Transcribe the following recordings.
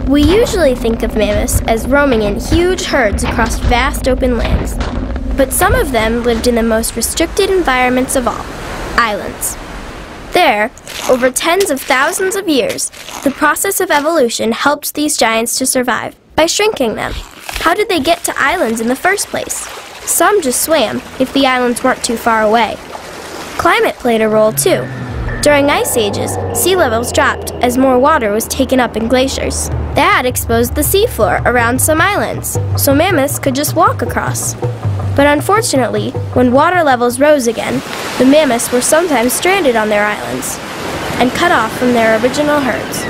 We usually think of mammoths as roaming in huge herds across vast open lands. But some of them lived in the most restricted environments of all, islands. There, over tens of thousands of years, the process of evolution helped these giants to survive by shrinking them. How did they get to islands in the first place? Some just swam if the islands weren't too far away. Climate played a role too. During ice ages, sea levels dropped as more water was taken up in glaciers. That exposed the seafloor around some islands, so mammoths could just walk across. But unfortunately, when water levels rose again, the mammoths were sometimes stranded on their islands and cut off from their original herds.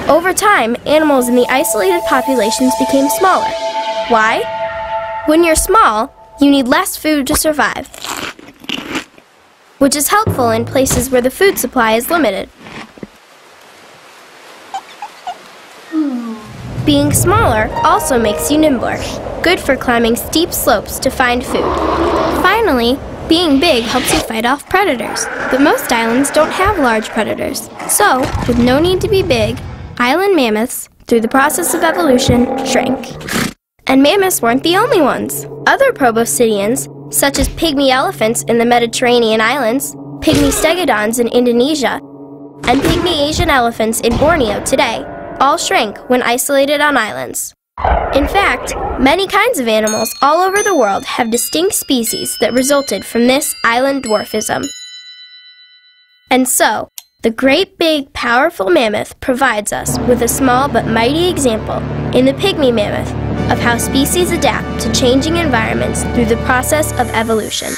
Over time, animals in the isolated populations became smaller. Why? When you're small, you need less food to survive, which is helpful in places where the food supply is limited. Being smaller also makes you nimbler, good for climbing steep slopes to find food. Finally, being big helps you fight off predators, but most islands don't have large predators. So, with no need to be big, island mammoths, through the process of evolution, shrank. And mammoths weren't the only ones. Other proboscideans, such as pygmy elephants in the Mediterranean islands, pygmy stegodons in Indonesia, and pygmy Asian elephants in Borneo today, all shrank when isolated on islands. In fact, many kinds of animals all over the world have distinct species that resulted from this island dwarfism. And so, the great big powerful mammoth provides us with a small but mighty example in the pygmy mammoth of how species adapt to changing environments through the process of evolution.